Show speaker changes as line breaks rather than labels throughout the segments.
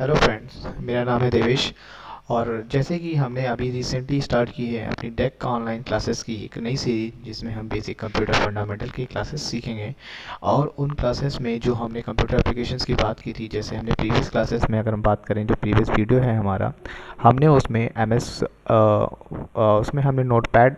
Hello friends, मेरा नाम है देवेश। और जैसे कि हमने अभी रिसेंटली स्टार्ट की है अपनी डेक का ऑनलाइन क्लासेस की एक नई सीरीज, जिसमें हम बेसिक कंप्यूटर फंडामेंटल की क्लासेस सीखेंगे। और उन क्लासेस में जो हमने कंप्यूटर एप्लीकेशंस की बात की थी, जैसे हमने प्रीवियस क्लासेस में अगर हम बात करें, जो प्रीवियस वीडियो है हमारा, हमने उसमें उसमें हमने नोटपैड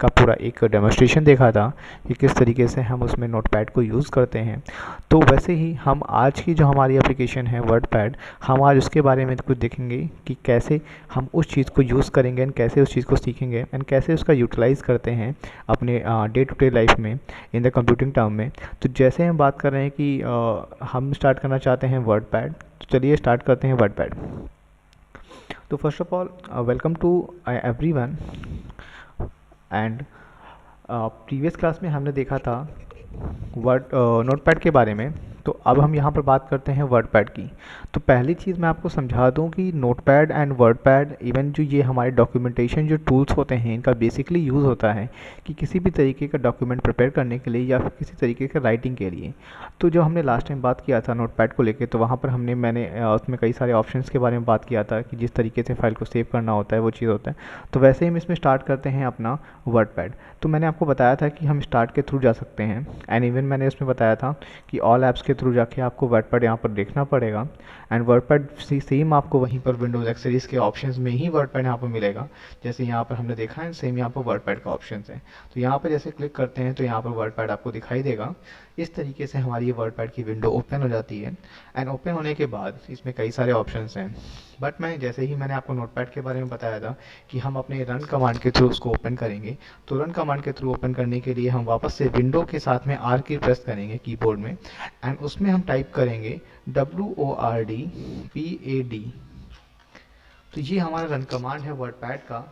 का पूरा एक डेमोस्ट्रेशन देखा था कि किस तरीके से हम उसमें नोटपैड को यूज़ करते हैं। तो वैसे ही हम आज की जो हमारी एप्लीकेशन है वर्डपैड, हम आज उसके बारे में कुछ देखेंगे कि कैसे हम उस चीज़ को यूज़ करेंगे एंड कैसे उस चीज़ को सीखेंगे एंड कैसे उसका यूटिलाइज़ करते हैं अपने डे टू डे लाइफ में इन द कंप्यूटिंग टर्म में। तो जैसे हम बात कर रहे हैं कि हम स्टार्ट करना चाहते हैं वर्डपैड, तो चलिए स्टार्ट करते हैं वर्डपैड। तो first of all welcome to everyone. And previous class में हमने देखा था वर्ड नोटपैड के बारे में। तो अब हम यहाँ पर बात करते हैं वर्डपैड की। तो पहली चीज़ मैं आपको समझा दूँ कि नोटपैड एंड वर्डपैड, इवन जो ये हमारे डॉक्यूमेंटेशन जो टूल्स होते हैं, इनका बेसिकली यूज़ होता है कि किसी भी तरीके का डॉक्यूमेंट प्रिपेयर करने के लिए या फिर किसी तरीके के राइटिंग के लिए। तो जो हमने लास्ट टाइम बात किया था नोटपैड को लेके, तो वहाँ पर मैंने उसमें कई सारे ऑप्शंस के बारे में बात किया था कि जिस तरीके से फाइल को सेव करना होता है वो चीज़ होता है। तो वैसे ही हम इसमें स्टार्ट करते हैं अपना वर्डपैड। तो मैंने आपको बताया था कि हम स्टार्ट के थ्रू जा सकते हैं, एंड इवन मैंने उसमें बताया था कि ऑल ऐप्स के थ्रू जाके आपको वर्डपैड यहाँ पर देखना पड़ेगा। एंड वर्डपैड सेम आपको वहीं पर विंडोज़ एक्सेसरीज के ऑप्शंस में ही वर्डपैड यहाँ पर मिलेगा, जैसे यहाँ पर हमने देखा है सेम यहाँ पर वर्डपैड का ऑप्शन है। तो यहाँ पर जैसे क्लिक करते हैं तो यहाँ पर वर्डपैड आपको दिखाई देगा। इस तरीके से हमारी ये वर्डपैड की विंडो ओपन हो जाती है। एंड ओपन होने के बाद इसमें कई सारे ऑप्शंस हैं, बट जैसे ही मैंने आपको नोटपैड के बारे में बताया था कि हम अपने रन कमांड के थ्रू उसको ओपन करेंगे। तो रन कमांड के थ्रू ओपन करने के लिए हम वापस से विंडो के साथ में आर की प्रेस करेंगे कीबोर्ड में, एंड उसमें हम टाइप करेंगे WORDPAD। तो ये हमारा रन कमांड है वर्डपैड का।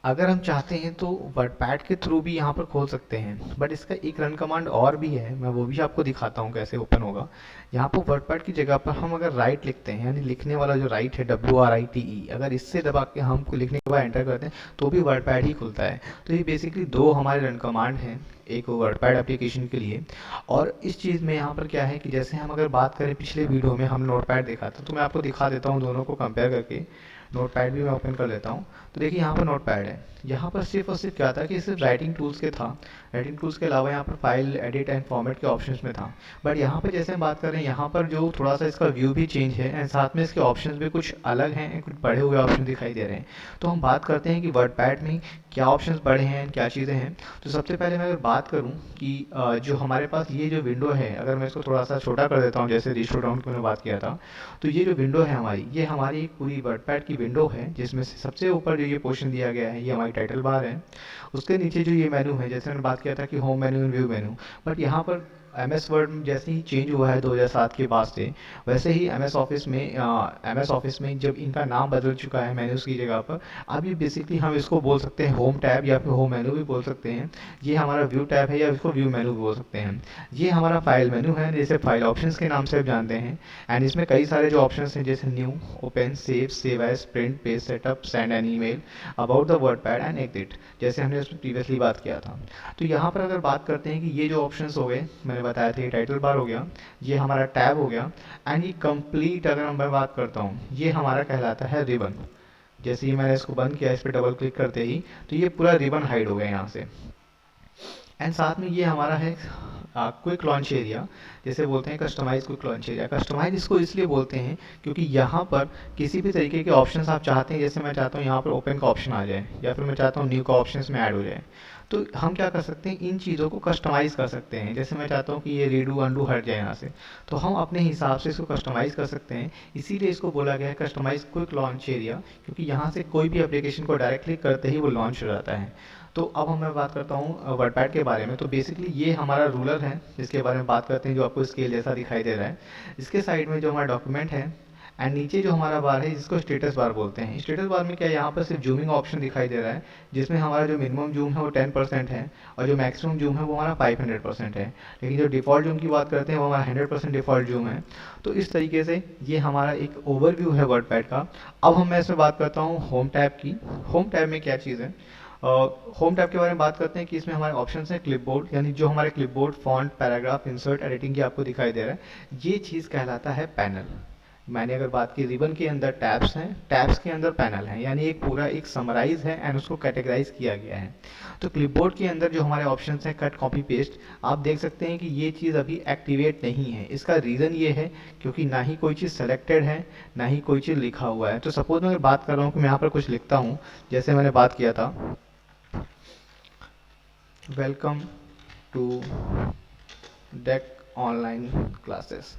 अगर हम चाहते हैं तो वर्डपैड के थ्रू भी यहाँ पर खोल सकते हैं, बट इसका एक रन कमांड और भी है, मैं वो भी आपको दिखाता हूँ कैसे ओपन होगा। यहाँ पर वर्डपैड की जगह पर हम अगर राइट लिखते हैं, यानी लिखने वाला जो राइट है WRITE, अगर इससे दबा के हम लिखने के बाद एंटर करते हैं तो भी वर्डपैड ही खुलता है। तो ये बेसिकली दो हमारे रन कमांड हैं एक वर्डपैड एप्लीकेशन के लिए। और इस चीज़ में यहाँ पर क्या है कि जैसे हम अगर बात करें, पिछले वीडियो में हम नोटपैड देखा था, तो मैं आपको दिखा देता हूँ दोनों को कंपेयर करके। नोटपैड भी मैं ओपन कर लेता हूँ। तो देखिए यहाँ पर नोटपैड है, यहाँ पर सिर्फ और सिर्फ क्या था कि सिर्फ राइटिंग टूल्स के था। राइटिंग टूल्स के अलावा यहाँ पर फाइल एडिट एंड फॉर्मेट के ऑप्शंस में था। बट यहाँ पर जैसे हम बात कर रहे हैं, यहाँ पर जो थोड़ा सा इसका व्यू भी चेंज है एंड साथ में इसके ऑप्शंस भी कुछ अलग हैं, कुछ बड़े हुए ऑप्शन दिखाई दे रहे हैं। तो हम बात करते हैं कि वर्डपैड में क्या ऑप्शंस बड़े हैं, क्या चीज़ें हैं। तो सबसे पहले मैं अगर बात करूँ कि जो हमारे पास ये जो विंडो है, अगर मैं इसको थोड़ा सा छोटा कर देता हूँ, जैसे रिस्टोर डाउन की मैंने बात किया था, तो ये जो विंडो है हमारी, ये हमारी एक पूरी वर्डपैड की विंडो है, जिसमें से सबसे ऊपर जो ये पोर्शन दिया गया है ये हमारी टाइटल बार है। उसके नीचे जो ये मेनू है, जैसे मैंने बात किया था कि home menu and view menu, but यहाँ पर MS वर्ड जैसे ही चेंज हुआ है 2007 के बाद से, वैसे ही MS ऑफिस में जब इनका नाम बदल चुका है मेन्यूज़ की जगह पर, अब ये बेसिकली हम इसको बोल सकते हैं होम टैब या फिर होम मेनू भी बोल सकते हैं। ये हमारा व्यू टैब है या इसको व्यू मेनू भी बोल सकते हैं। ये हमारा फाइल मेनू है, जैसे फाइल ऑप्शंस के नाम से आप जानते हैं। एंड इसमें कई सारे जो ऑप्शंस हैं, जैसे new, open, save as, print, paste, setup, send an email, about the WordPad and exit, जैसे हमने उसमें प्रीवियसली बात किया था। तो यहाँ पर अगर बात करते हैं कि ये जो ऑप्शंस हो गए, मैंने बताया था, ये टाइटल बार हो गया, ये हमारा टैब हो गया, एंड ये कंप्लीट अगर मैं बात करता हूँ, ये हमारा कहलाता है रिबन। जैसे ही मैंने इसको बंद किया, इस पर डबल क्लिक करते ही, तो ये पूरा रिबन हाइड हो गया यहाँ से। एंड साथ में ये हमारा है क्विक लॉन्च एरिया, जैसे बोलते हैं customize quick launch area. Customize इसको इसलिए बोलते हैं क्योंकि यहाँ पर किसी भी तरीके के ऑप्शंस आप चाहते हैं, जैसे मैं चाहता हूँ यहाँ पर ओपन का ऑप्शन आ जाए, या फिर मैं चाहता हूँ न्यू का ऑप्शंस में ऐड हो जाए, तो हम क्या कर सकते हैं, इन चीज़ों को कस्टमाइज़ कर सकते हैं। जैसे मैं चाहता हूँ कि ये रीडू अंडू हट जाए यहाँ से, तो हम अपने हिसाब से इसको कस्टमाइज़ कर सकते हैं। इसीलिए इसको बोला गया है कस्टमाइज क्विक लॉन्च एरिया, क्योंकि यहाँ से कोई भी एप्लीकेशन को डायरेक्ट क्लिक करते ही वो लॉन्च हो जाता है। तो अब मैं बात करता हूँ वर्डपैड के बारे में। तो बेसिकली ये हमारा रूलर है, जिसके बारे में बात करते हैं, जो आपको स्केल जैसा दिखाई दे रहा है। इसके साइड में जो हमारा डॉक्यूमेंट है, एंड नीचे जो हमारा बार है, जिसको स्टेटस बार बोलते हैं। स्टेटस बार में क्या है, यहाँ पर सिर्फ जूमिंग ऑप्शन दिखाई दे रहा है, जिसमें हमारा जो मिनिमम जूम है वो 10% है, और जो मैक्सिमम जूम है वो हमारा 500% है। लेकिन जो डिफ़ॉल्ट जूम की बात करते हैं वो हमारा 100% डिफ़ॉल्ट जूम है। तो इस तरीके से ये हमारा एक ओवरव्यू है वर्डपैड का। अब मैं इसमें बात करता हूँ होम टैब की। होम टैब में क्या चीज़ है, होम टैब के बारे में बात करते हैं कि इसमें हमारे ऑप्शंस हैं क्लिपबोर्ड, यानी जो हमारे clipboard, font, paragraph, insert, editing की आपको दिखाई दे रहा है, ये चीज़ कहलाता है पैनल। मैंने अगर बात की रिबन के अंदर टैब्स हैं, टैब्स के अंदर पैनल हैं, यानी एक पूरा एक समराइज है एंड उसको कैटेगराइज किया गया है। तो क्लिपबोर्ड के अंदर जो हमारे ऑप्शंस हैं कट कॉपी पेस्ट, आप देख सकते हैं कि ये चीज़ अभी एक्टिवेट नहीं है। इसका रीज़न ये है क्योंकि ना ही कोई चीज़ सेलेक्टेड है, ना ही कोई चीज़ लिखा हुआ है। तो सपोज मैं अगर बात कर रहा हूँ कि मैं यहाँ पर कुछ लिखता हूँ, जैसे मैंने बात किया था welcome to deck online classes,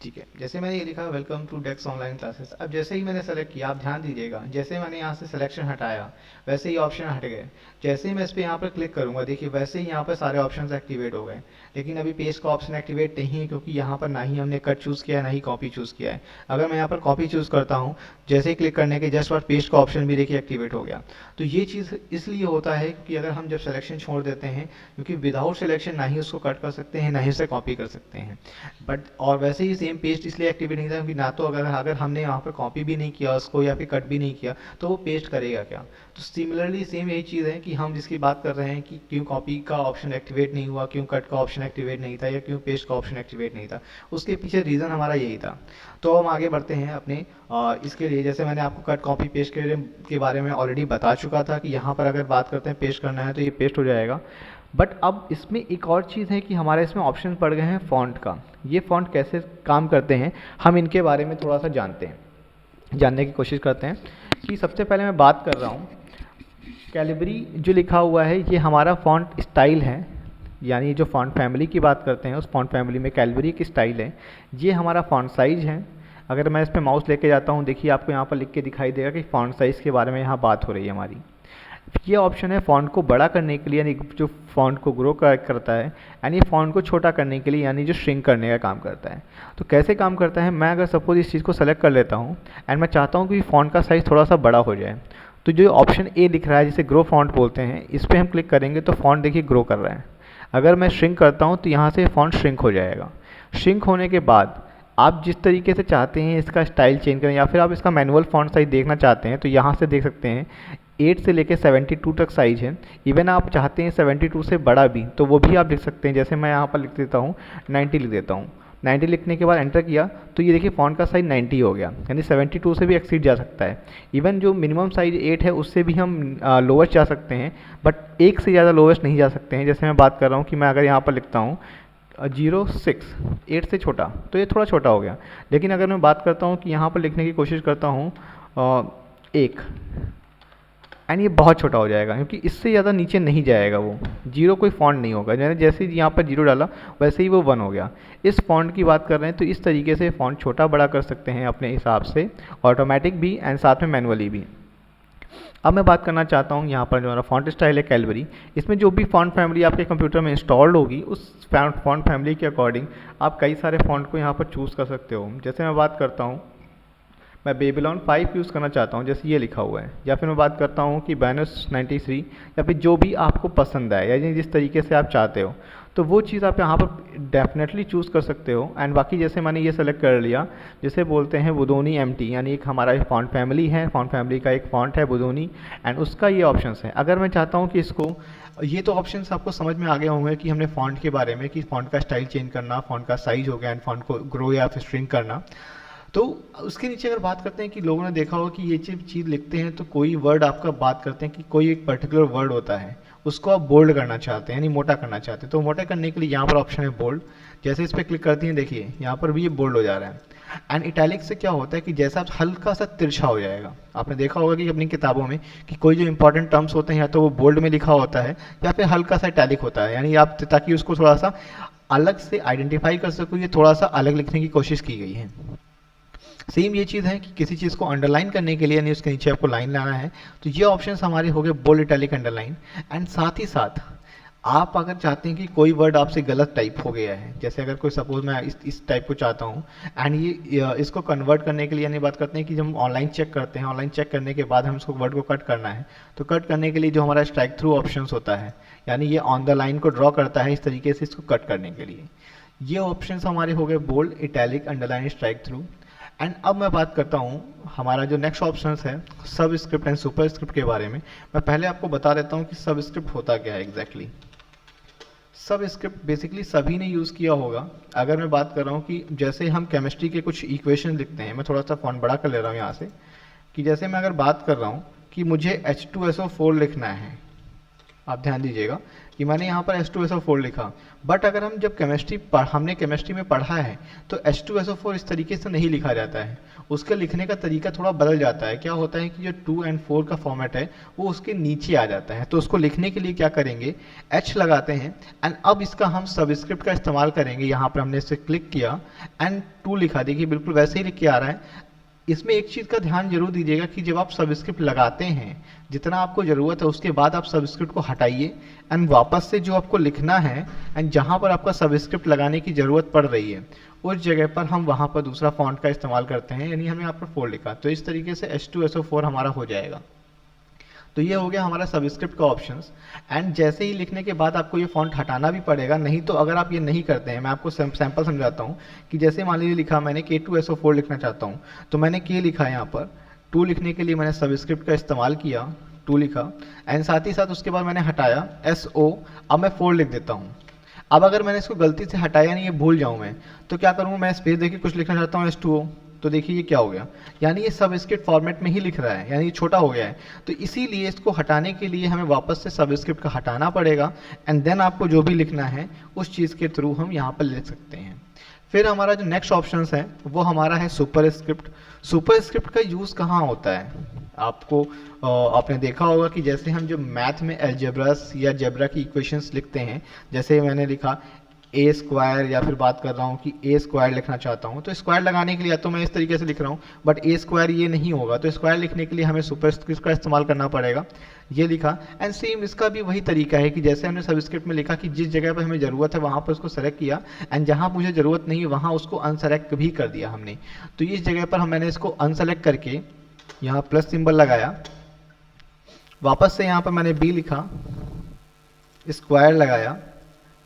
ठीक है। जैसे मैंने ये लिखा welcome to decks online classes, अब जैसे ही मैंने सेलेक्ट किया, आप ध्यान दीजिएगा, जैसे मैंने यहाँ से सिलेक्शन हटाया वैसे ही ऑप्शन हट गए। जैसे ही मैं इस पर यहाँ पर क्लिक करूँगा, देखिए वैसे ही यहाँ पर सारे ऑप्शन एक्टिवेट हो गए। लेकिन अभी पेस्ट का ऑप्शन एक्टिवेट नहीं है क्योंकि यहाँ पर ना ही हमने कट चूज़ किया है, ना ही कॉपी चूज़ किया है। अगर मैं यहाँ पर कॉपी चूज़ करता हूँ, जैसे ही क्लिक करने के जस्ट बाद पेस्ट का ऑप्शन भी देखिए एक्टिवेट हो गया। तो ये चीज़ इसलिए होता है कि अगर हम जब सिलेक्शन छोड़ देते हैं, क्योंकि विदाउट सिलेक्शन ना ही उसको कट कर सकते हैं, ना ही उसे कॉपी कर सकते हैं। बट और वैसे ही सेम पेस्ट इसलिए एक्टिवेट नहीं था क्योंकि ना तो अगर हमने यहाँ पर कॉपी भी नहीं किया उसको या फिर कट भी नहीं किया तो वो पेस्ट करेगा क्या। तो सिमिलरली सेम यही चीज़ है कि हम जिसकी बात कर रहे हैं कि क्यों कॉपी का ऑप्शन एक्टिवेट नहीं हुआ, क्यों कट का ऑप्शन एक्टिवेट नहीं था, या क्यों पेस्ट का ऑप्शन एक्टिवेट नहीं था, उसके पीछे रीज़न हमारा यही था। तो हम आगे बढ़ते हैं अपने इसके लिए। जैसे मैंने आपको कट कॉपी पेस्ट के बारे में ऑलरेडी बता चुका था कि यहाँ पर अगर बात करते हैं पेस्ट करना है तो ये पेस्ट हो जाएगा। बट अब इसमें एक और चीज़ है कि हमारे इसमें ऑप्शन पड़ गए हैं फ़ॉन्ट का। ये फ़ॉन्ट कैसे काम करते हैं हम इनके बारे में थोड़ा सा जानने की कोशिश करते हैं। कि सबसे पहले मैं बात कर रहा हूँ कैलिबरी जो लिखा हुआ है, ये हमारा फ़ॉन्ट स्टाइल है, यानी जो फ़ॉन्ट फैमिली की बात करते हैं उस फ़ॉन्ट फैमिली में कैलिबरी की स्टाइल है। ये हमारा फ़ॉन्ट साइज़ है। अगर मैं इस पर माउस लेके जाता हूँ, देखिए आपको यहाँ पर लिख के दिखाई देगा कि फ़ॉन्ट साइज़ के बारे में यहाँ बात हो रही है हमारी। ये ऑप्शन है फ़ॉन्ट को बड़ा करने के लिए, यानी जो फ़ॉन्ट को ग्रो करता है, यानी फ़ॉन्ट को छोटा करने के लिए, यानी जो श्रिंक करने का काम करता है। तो कैसे काम करता है, मैं अगर सपोज इस चीज़ को सेलेक्ट कर लेता हूँ एंड मैं चाहता हूँ कि फ़ॉन्ट का साइज़ थोड़ा सा बड़ा हो जाए, तो जो ऑप्शन ए दिख रहा है जिसे ग्रो फ़ॉन्ट बोलते हैं, इस पर हम क्लिक करेंगे तो फ़ॉन्ट देखिए ग्रो कर रहा है। अगर मैं श्रिंक करता हूँ तो यहाँ से फ़ॉन्ट श्रिंक हो जाएगा। श्रिंक होने के बाद आप जिस तरीके से चाहते हैं इसका स्टाइल चेंज करें, या फिर आप इसका मैनुअल फ़ॉन्ट साइज़ देखना चाहते हैं तो यहाँ से देख सकते हैं 8 से लेकर 72 तक साइज़ है। इवन आप चाहते हैं 72 से बड़ा भी तो वो भी आप लिख सकते हैं। जैसे मैं यहाँ पर लिख देता हूँ 90 लिख देता हूँ। 90 लिखने के बाद एंटर किया तो ये देखिए फ़ॉन्ट का साइज़ 90 हो गया, यानी 72 से भी एक्सीड जा सकता है। इवन जो मिनिमम साइज़ 8 है उससे भी हम लोवेस्ट जा सकते हैं, बट एक से ज़्यादा लोवेस्ट नहीं जा सकते हैं। जैसे मैं बात कर रहा हूँ कि मैं अगर यहाँ पर लिखता हूँ 06, 8 से छोटा, तो ये थोड़ा छोटा हो गया। लेकिन अगर मैं बात करता हूँ कि यहाँ पर लिखने की कोशिश करता हूँ 1, एंड ये बहुत छोटा हो जाएगा क्योंकि इससे ज़्यादा नीचे नहीं जाएगा। वो 0 कोई फ़ॉन्ट नहीं होगा, मैंने जैसे ही यहाँ पर 0 डाला वैसे ही वो 1 हो गया। इस फ़ॉन्ट की बात कर रहे हैं तो इस तरीके से फ़ॉन्ट छोटा बड़ा कर सकते हैं अपने हिसाब से, ऑटोमेटिक भी एंड साथ में मैनुअली भी। अब मैं बात करना चाहता हूँ यहाँ पर जो हमारा फ़ॉन्ट स्टाइल है कैलिबरी, इसमें जो भी फ़ॉन्ट फैमिली आपके कंप्यूटर में इंस्टॉल्ड होगी उस फ़ॉन्ट फैमिली के अकॉर्डिंग आप कई सारे फ़ॉन्ट को यहाँ पर चूज़ कर सकते हो। जैसे मैं बात करता हूँ, मैं बेबीलोन 5 यूज़ करना चाहता हूँ, जैसे ये लिखा हुआ है, या फिर मैं बात करता हूँ कि बैनस 93, या फिर जो भी आपको पसंद आए, यानी जिस तरीके से आप चाहते हो तो वो चीज़ आप यहाँ पर डेफिनेटली चूज़ कर सकते हो। एंड बाकी जैसे मैंने ये सेलेक्ट कर लिया, जिसे बोलते हैं बुदोनी MT, यानी एक हमारा फ़ॉन्ट फैमिली है, फ़ॉन्ट फैमिली का एक फ़ॉन्ट है बुदोनी, एंड उसका ये ऑप्शंस है। अगर मैं चाहता हूँ कि इसको, ये तो ऑप्शंस आपको समझ में आ गए होंगे कि हमने फ़ॉन्ट के बारे में, कि फ़ॉन्ट का स्टाइल चेंज करना, फ़ॉन्ट का साइज़ हो गया, एंड फ़ॉन्ट को ग्रो या फिर श्रिंक करना। तो उसके नीचे अगर बात करते हैं कि लोगों ने देखा होगा कि ये चीज़ लिखते हैं तो कोई वर्ड आपका बात करते हैं कि कोई एक पर्टिकुलर वर्ड होता है उसको आप बोल्ड करना चाहते हैं, यानी मोटा करना चाहते हैं। तो मोटा करने के लिए यहाँ पर ऑप्शन है बोल्ड। जैसे इस पर क्लिक करती हैं देखिए यहाँ पर भी ये बोल्ड हो जा रहा है। एंड इटैलिक से क्या होता है कि जैसा हल्का सा तिरछा हो जाएगा। आपने देखा होगा कि अपनी किताबों में कि कोई जो इंपॉर्टेंट टर्म्स होते हैं या तो वो बोल्ड में लिखा होता है या फिर हल्का सा इटैलिक होता है, यानी आप ताकि उसको थोड़ा सा अलग से आइडेंटिफाई कर सको, ये थोड़ा सा अलग लिखने की कोशिश की गई है। सेम ये चीज़ है कि किसी चीज़ को अंडरलाइन करने के लिए, यानी उसके नीचे आपको लाइन लाना है, तो ये ऑप्शंस हमारे हो गए बोल्ड, इटैलिक, अंडरलाइन। एंड साथ ही साथ आप अगर चाहते हैं कि कोई वर्ड आपसे गलत टाइप हो गया है, जैसे अगर कोई सपोज मैं इस टाइप को चाहता हूँ एंड ये इसको कन्वर्ट करने के लिए, यानी बात करते हैं कि जब हम ऑनलाइन चेक करते हैं, ऑनलाइन चेक करने के बाद हम इसको वर्ड को कट करना है, तो कट करने के लिए जो हमारा स्ट्राइक थ्रू ऑप्शन होता है, यानी ये ऑन द लाइन को ड्रॉ करता है इस तरीके से इसको कट करने के लिए। ये ऑप्शन हमारे हो गए bold, italic, underline, strike through. And अब मैं बात करता हूँ हमारा जो नेक्स्ट ऑप्शन है सब स्क्रिप्ट एंड सुपर स्क्रिप्ट के बारे में। मैं पहले आपको बता देता हूँ कि सब स्क्रिप्ट होता क्या है एग्जैक्टली। सब स्क्रिप्ट बेसिकली सभी ने यूज़ किया होगा। अगर मैं बात कर रहा हूँ कि जैसे हम केमिस्ट्री के कुछ इक्वेशन लिखते हैं, मैं थोड़ा सा फॉन्ट बड़ा कर ले रहा हूँ यहाँ से, कि जैसे मैं अगर बात कर रहा हूँ कि मुझे H2SO4 लिखना है, आप ध्यान दीजिएगा कि मैंने यहाँ पर H2SO4 लिखा, बट अगर हम जब हमने केमिस्ट्री में पढ़ा है तो H2SO4 इस तरीके से नहीं लिखा जाता है, उसके लिखने का तरीका थोड़ा बदल जाता है। क्या होता है कि जो 2 और 4 का फॉर्मेट है वो उसके नीचे आ जाता है, तो उसको लिखने के लिए क्या करेंगे, H लगाते हैं एंड अब इसका हम सबस्क्रिप्ट का इस्तेमाल करेंगे। यहाँ पर हमने इसे क्लिक किया एंड 2 लिखा, देखिए बिल्कुल वैसे ही लिख के आ रहा है। इसमें एक चीज़ का ध्यान जरूर दीजिएगा कि जब आप सबस्क्रिप्ट लगाते हैं, जितना आपको ज़रूरत है उसके बाद आप सबस्क्रिप्ट को हटाइए एंड वापस से जो आपको लिखना है एंड जहाँ पर आपका सबस्क्रिप्ट लगाने की ज़रूरत पड़ रही है उस जगह पर हम वहाँ पर दूसरा फॉन्ट का इस्तेमाल करते हैं, यानी हमने यहाँ पर 4 लिखा, तो इस तरीके से H2SO4 हमारा हो जाएगा। तो ये हो गया हमारा सबस्क्रिप्ट का ऑप्शंस। एंड जैसे ही लिखने के बाद आपको ये फॉन्ट हटाना भी पड़ेगा, नहीं तो अगर आप ये नहीं करते हैं, मैं आपको सैंपल समझाता हूँ कि जैसे मान लीजिए लिखा मैंने K2SO4 लिखना चाहता हूँ, तो मैंने K लिखा है यहाँ पर, 2 लिखने के लिए मैंने सबस्क्रिप्ट का इस्तेमाल किया, 2 लिखा एंड साथ ही साथ उसके बाद मैंने हटाया SO, अब मैं 4 लिख देता हूँ। अब अगर मैंने इसको गलती से हटाया नहीं, ये भूल जाऊँ मैं, तो क्या करूँ, मैं स्पेस देके कुछ लिखना चाहता हूँ H2O, तो देखिए ये क्या हो गया, यानी ये सबस्क्रिप्ट फॉर्मेट में ही लिख रहा है, यानी ये छोटा हो गया है। तो इसीलिए इसको हटाने के लिए हमें वापस से सबस्क्रिप्ट का हटाना पड़ेगा एंड देन आपको जो भी लिखना है उस चीज़ के थ्रू हम यहाँ पर लिख सकते हैं। फिर हमारा जो नेक्स्ट ऑप्शन है वो हमारा है सुपरस्क्रिप्ट। सुपरस्क्रिप्ट का यूज़ कहाँ होता है, आपने देखा होगा कि जैसे हम जो मैथ में अलजेब्रास या जेब्रा की इक्वेशंस लिखते हैं, जैसे मैंने लिखा ए स्क्वायर, या फिर बात कर रहा हूँ कि ए स्क्वायर लिखना चाहता हूँ, तो स्क्वायर लगाने के लिए तो मैं इस तरीके से लिख रहा हूँ, बट ए स्क्वायर ये नहीं होगा, तो स्क्वायर लिखने के लिए हमें सुपरस्क्रिप्ट का इस्तेमाल करना पड़ेगा। ये लिखा एंड सेम इसका भी वही तरीका है कि जैसे हमने सबस्क्रिप्ट में लिखा कि जिस जगह पर हमें ज़रूरत है वहाँ पर उसको सेलेक्ट किया एंड जहाँ मुझे ज़रूरत नहीं है वहाँ उसको अनसेलेक्ट भी कर दिया हमने। तो इस जगह पर मैंने इसको अनसेलेक्ट करके यहाँ प्लस सिंबल लगाया, वापस से यहाँ पर मैंने बी लिखा, स्क्वायर लगाया,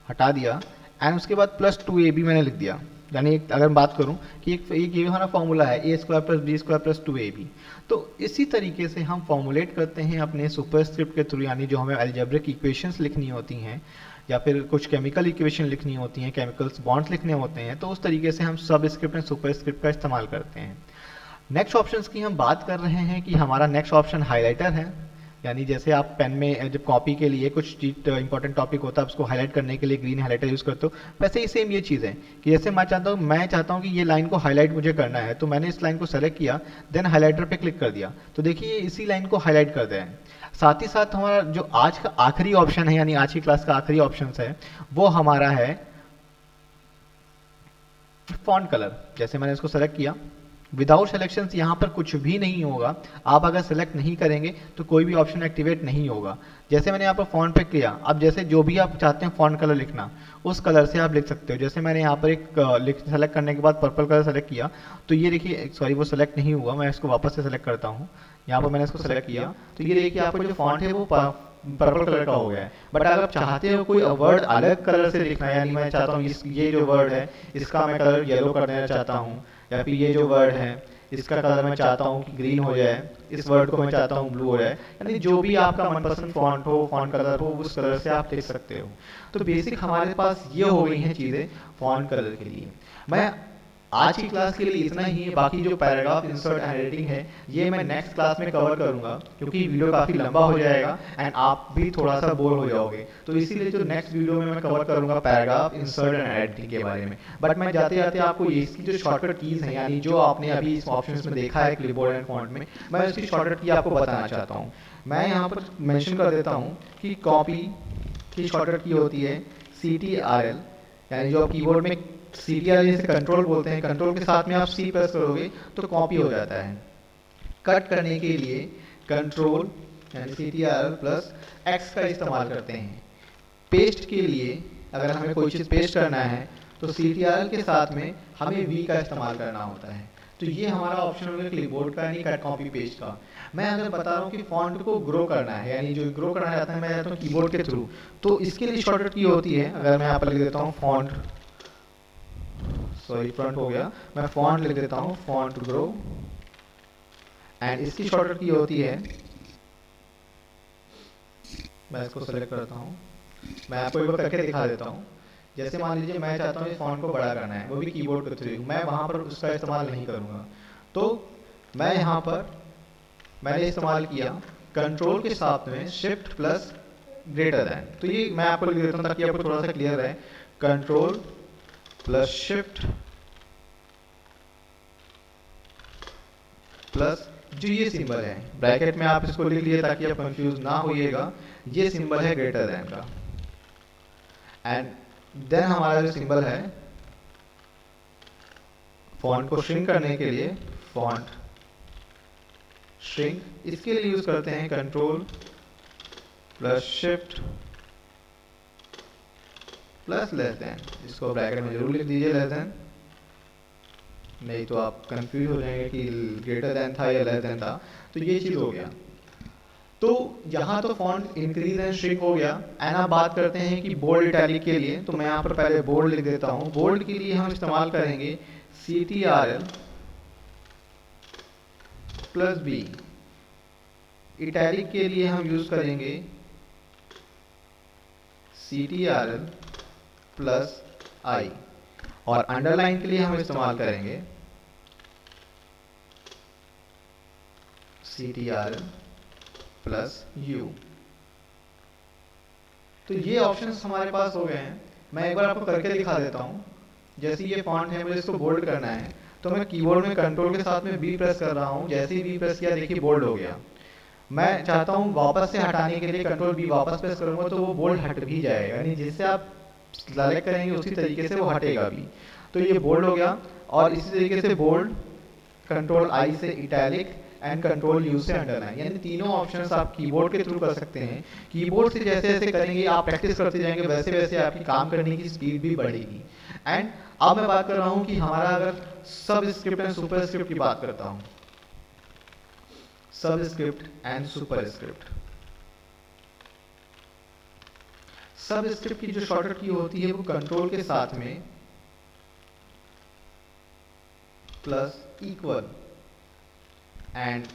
हटा दिया एंड उसके बाद +2ab मैंने लिख दिया। यानी अगर बात करूं कि एक ये हमारा फॉर्मूला है a square plus B square plus 2ab, तो इसी तरीके से हम फॉर्मुलेट करते हैं अपने सुपरस्क्रिप्ट के थ्रू, यानी जो हमें अलजेब्रिक इक्वेशंस लिखनी होती हैं या फिर कुछ केमिकल इक्वेशन लिखनी होती हैं, केमिकल्स बॉन्ड्स लिखने होते हैं, तो उस तरीके से हम सबस्क्रिप्ट एंड सुपरस्क्रिप्ट का इस्तेमाल करते हैं। नेक्स्ट ऑप्शंस की हम बात कर रहे हैं कि हमारा नेक्स्ट ऑप्शन हाईलाइटर है, यानी जैसे आप पेन में जब कॉपी के लिए कुछ चीज इंपॉर्टेंट टॉपिक होता है उसको हाईलाइट करने के लिए ग्रीन हाईलाइटर यूज़ करते हो, वैसे ही सेम ये चीज़ है कि जैसे मैं चाहता हूँ कि ये लाइन को हाईलाइट मुझे करना है, तो मैंने इस लाइन को सेलेक्ट किया, देन हाईलाइटर पे क्लिक कर दिया, तो देखिए ये इसी लाइन को हाईलाइट कर दिया है। साथ ही साथ हमारा जो आज का आखिरी ऑप्शन है, यानी आज की क्लास का आखिरी ऑप्शन है, वो हमारा है फॉन्ट कलर। जैसे मैंने इसको सेलेक्ट किया, विदाउट सिलेक्शन यहाँ पर कुछ भी नहीं होगा, आप अगर सेलेक्ट नहीं करेंगे तो कोई भी ऑप्शन एक्टिवेट नहीं होगा। जैसे मैंने यहाँ पर फॉन्ट पे किया, अब जैसे जो भी आप चाहते हैं फॉन्ट कलर लिखना उस कलर से आप लिख सकते हो। जैसे मैंने यहाँ पर एक सेलेक्ट करने के बाद पर्पल कलर सेलेक्ट किया, तो ये देखिए, सॉरी वो सेलेक्ट नहीं हुआ, मैं इसको वापस से सेलेक्ट करता हूँ। यहाँ पर मैंने इसको सेलेक्ट किया, तो ये देखिए आपको जो फॉन्ट है वो पर्पल कलर का हो गया है। बट अगर आप चाहते हो कोई वर्ड अलग कलर से लिखना है, यानी मैं चाहता हूँ ये जो वर्ड है इसका मैं कलर येलो कर देना चाहता हूँ, या फिर ये जो वर्ड है इसका कलर मैं चाहता हूँ कि ग्रीन हो जाए, इस वर्ड को मैं चाहता हूँ ब्लू हो जाए, यानी जो भी आपका मनपसंद फॉन्ट हो, फॉन्ट कलर हो, उस कलर से आप लिख सकते हो। तो बेसिक हमारे पास ये हो गई हैं चीज़ें फॉन्ट कलर के लिए। मैं आज की क्लास के लिए इतना ही है, बाकी जो पैराग्राफ इंसर्ट एंड एडिटिंग है ये मैं नेक्स्ट क्लास में कवर करूंगा, क्योंकि वीडियो काफ़ी लंबा हो जाएगा एंड आप भी थोड़ा सा बोर हो जाओगे, तो इसीलिए जो नेक्स्ट वीडियो में मैं कवर करूंगा पैराग्राफ इंसर्ट एंड एडिटिंग के बारे में। बट मैं जाते जाते आपको इसकी जो शॉर्टकट कीज हैं, यानी जो आपने अभी इस ऑप्शन में देखा है क्लिपबोर्ड एंड फॉन्ट में, मैं उसकी शॉर्टकट की आपको बताना चाहता हूँ। मैं यहाँ पर मेंशन कर देता हूँ कि कॉपी की शॉर्टकट की होती है CTRL, यानी जो कीबोर्ड में CTRL जैसे कंट्रोल बोलते हैं, कंट्रोल के साथ में आप C प्रेस करोगे तो कॉपी हो जाता है। कट करने के लिए कंट्रोल यानी CTRL प्लस X का इस्तेमाल करते हैं। पेस्ट के लिए अगर हमें कोई चीज़ पेस्ट करना है तो CTRL के साथ में हमें V का इस्तेमाल करना होता है। तो ये हमारा ऑप्शन हो गया क्लिपबोर्ड का, यानी कट कॉपी पेस्ट का। मैं अगर बता रहा हूँ कि फॉन्ट को ग्रो करना है, यानी जो ग्रो करना चाहता है मैं चाहता हूँ कीबोर्ड के थ्रू, तो इसके लिए शॉर्टकट की होती है, अगर मैं यहाँ पर लिख देता हूँ फॉन्ट, सॉरी फ्रंट हो गया, मैं फॉन्ट लिख देता हूँ फॉन्ट ग्रो, एंड इसकी शॉर्टकट की होती है, मैं इसको सेलेक्ट करता हूँ मैं आपको एक बार करके दिखा देता हूँ। जैसे मान लीजिए मैं चाहता हूँ इस फॉन्ट को बड़ा करना है, वो भी कीबोर्ड के थ्रू, मैं वहाँ पर उसका इस्तेमाल नहीं करूँगा। तो मैं यहाँ पर मैंने इस्तेमाल किया कंट्रोल के साथ में शिफ्ट प्लस ग्रेटर दैन। तो ये मैं आपको लिख देता हूँ ताकि आपको थोड़ा सा क्लियर रहे। कंट्रोल प्लस शिफ्ट प्लस जो ये सिंबल है ब्रैकेट में, आप इसको लिख लिए ताकि आप कंफ्यूज ना होइएगा। ये सिंबल है ग्रेटर देन का, एंड देन हमारा जो सिंबल है फॉन्ट को श्रिंक करने के लिए, फॉन्ट श्रिंक, इसके लिए यूज करते हैं control plus shift plus less than. इसको ब्रैकेट में जरूर लिख दीजिए लेस देन, नहीं तो आप कंफ्यूज हो जाएंगे कि ग्रेटर देन था या लेस देन था। तो ये चीज हो गया। तो यहाँ तो फॉन्ट इंक्रीज एंड श्रिंक हो गया। एंड आप बात करते हैं कि बोल्ड इटैलिक के लिए, तो मैं यहाँ पर पहले बोल्ड लिख देता हूँ। बोल्ड के लिए हम इस्तेमाल करेंगे CTRL प्लस B। इटैलिक के लिए हम यूज करेंगे CTRL प्लस I, और अंडरलाइन के लिए हम इस्तेमाल करेंगे CTRL प्लस U। तो ये ऑप्शंस हमारे पास हो गए हैं। मैं एक बार आपको करके दिखा देता हूँ। जैसे ये फॉन्ट है, मुझे इसको बोल्ड करना है, तो मैं कीबोर्ड में कंट्रोल के साथ में B प्रेस कर रहा हूँ। जैसे ही B प्रेस किया देखिए बोल्ड हो गया। मैं चाहता हूँ वापस से हटाने के लिए कंट्रोल B वापस प्रेस करूंगा तो वो बोल्ड हट भी जाएगा, यानी जिससे आप सेलेक्ट करेंगे उसी तरीके से वो हटेगा भी। तो ये बोल्ड हो गया। और इसी तरीके से बोल्ड, कंट्रोल I से इटैलिक एंड कंट्रोल U से अंडरलाइन, यानी तीनों ऑप्शंस आप कीबोर्ड के थ्रू कर सकते हैं। कीबोर्ड से जैसे जैसे करेंगे, आप प्रैक्टिस करते जाएंगे, वैसे वैसे आपकी काम करने की स्पीड भी बढ़ेगी। एंड अब मैं बात कर रहा हूँ कि हमारा अगर सब स्क्रिप्ट एंड सुपर स्क्रिप्ट की बात करता हूँ, सब स्क्रिप्ट एंड सुपर स्क्रिप्ट। सब स्क्रिप्ट की जो शॉर्टकट की होती है वो कंट्रोल के साथ में प्लस इक्वल, एंड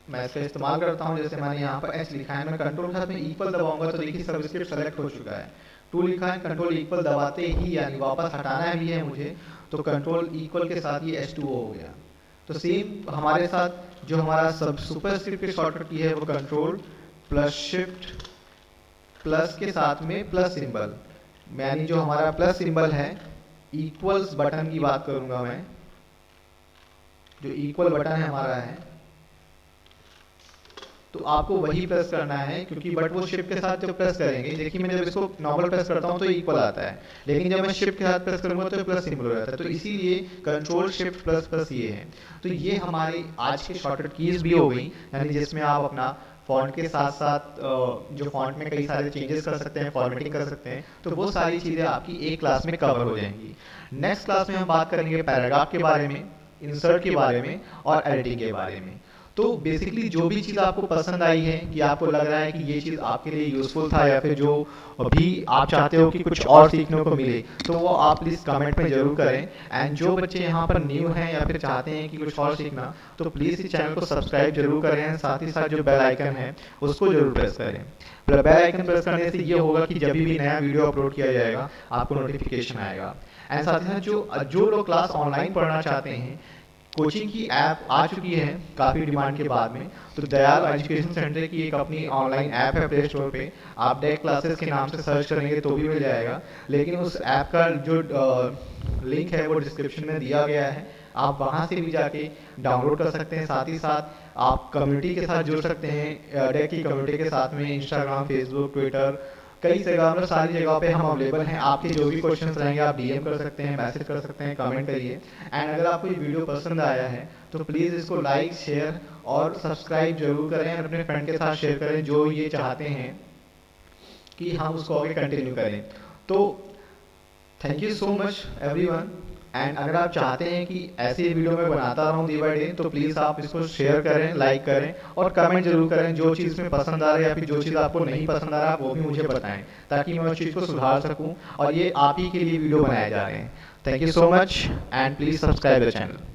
मैं इसका इस्तेमाल करता हूं। जैसे मैंने यहाँ पर H लिखा है, मैं कंट्रोल के साथ में इक्वल दबाऊंगा तो देखिए सब स्क्रिप्ट सेलेक्ट हो चुका है। 2 लिखा है, कंट्रोल इक्वल दबाते ही यानी वापस हटाना भी है मुझे, तो कंट्रोल इक्वल के साथ ये H2O हो गया। तो सेम हमारे साथ जो हमारा सब सुपर स्क्रिप्ट की शॉर्टकट की है वो कंट्रोल प्लस शिफ्ट प्लस के साथ में प्लस सिंबल, यानी जो हमारा प्लस सिंबल है, इक्वल्स बटन की बात करूंगा मैं, जो इक्वल बटन है हमारा है, तो आपको वही प्रेस करना है। क्योंकि बट वो शिफ्ट के साथ जब प्रेस करेंगे, देखिए मैं जब इसको नॉर्मल प्रेस करता हूँ तो इक्वल आता है, लेकिन जब मैं शिफ्ट के साथ प्रेस करूंगा तो प्लस सिंबल हो जाता है। तो इसीलिए कंट्रोल शिफ्ट प्लस प्लस ये है। तो ये हमारी आज के शॉर्टकट कीज भी हो गई, यानी जिसमें आप अपना फॉन्ट के साथ साथ जो फॉन्ट में कई सारे चेंजेस कर सकते हैं, फॉर्मेटिंग कर सकते हैं, तो वो सारी चीजें आपकी एक क्लास में कवर हो जाएंगी। नेक्स्ट क्लास में हम बात करेंगे पैराग्राफ के बारे में, इंसर्ट के बारे में और एडिटिंग के बारे में। तो बेसिकली जो भी चीज़ आपको पसंद आई है, कि आपको लग रहा है कि ये चीज़ आपके लिए यूजफुल था, या फिर जो भी आप चाहते हो कि कुछ और सीखने को मिले, तो वो आप प्लीज़ कमेंट में जरूर करें। एंड जो बच्चे यहाँ पर न्यू हैं या फिर चाहते हैं कि कुछ और सीखना, तो प्लीज़ इस चैनल को सब्सक्राइब जरूर करें। साथ ही साथ जो बेल आइकन है उसको जरूर प्रेस करें। बेल आइकन प्रेस करने से ये होगा कि जब भी नया वीडियो अपलोड किया जाएगा आपको नोटिफिकेशन आएगा। एंड साथ ही साथ जो लोग क्लास ऑनलाइन पढ़ना चाहते हैं, कोचिंग की ऐप आ चुकी है काफ़ी डिमांड के बाद में, तो दयाल एजुकेशन सेंटर की एक अपनी ऑनलाइन ऐप है प्ले स्टोर पे, आप डेक क्लासेस के नाम से सर्च करेंगे तो भी मिल जाएगा। लेकिन उस ऐप का जो लिंक है वो डिस्क्रिप्शन में दिया गया है, आप वहाँ से भी जाके डाउनलोड कर सकते हैं। साथ ही साथ आप कम्युनिटी के साथ जुड़ सकते हैं, डेक की कम्युनिटी के साथ में इंस्टाग्राम, फेसबुक, ट्विटर, कई जगह मतलब सारी जगह पे हम अवेलेबल हैं। आपके जो भी क्वेश्चंस रहेंगे आप डीएम कर सकते हैं, मैसेज कर सकते हैं, कमेंट करिए। एंड अगर आपको ये वीडियो पसंद आया है तो प्लीज़ इसको लाइक, शेयर और सब्सक्राइब जरूर करें, और अपने फ्रेंड के साथ शेयर करें जो ये चाहते हैं कि हम उसको आगे कंटिन्यू करें। तो thank you so much everyone. And अगर आप चाहते हैं कि ऐसे वीडियो मैं बनाता रहूँ डे बाय डे, तो प्लीज़ आप इसको शेयर करें, लाइक करें और कमेंट जरूर करें। जो चीज़ में पसंद आ रहा है या फिर जो चीज़ आपको नहीं पसंद आ रहा वो भी मुझे बताएं, ताकि मैं उस चीज़ को सुधार सकूं। और ये आप ही के लिए वीडियो बनाए जा रहे हैं। Thank you so much and please subscribe the channel.